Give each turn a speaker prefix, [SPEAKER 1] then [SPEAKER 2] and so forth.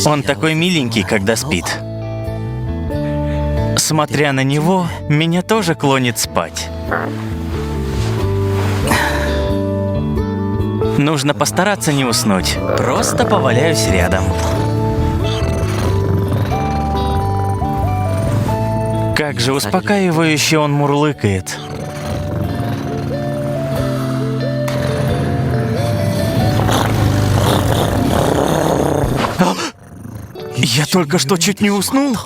[SPEAKER 1] Он такой миленький, когда спит. Смотря на него, меня тоже клонит спать. Нужно постараться не уснуть. Просто поваляюсь рядом. Как же успокаивающе он мурлыкает. Я только что чуть не уснул.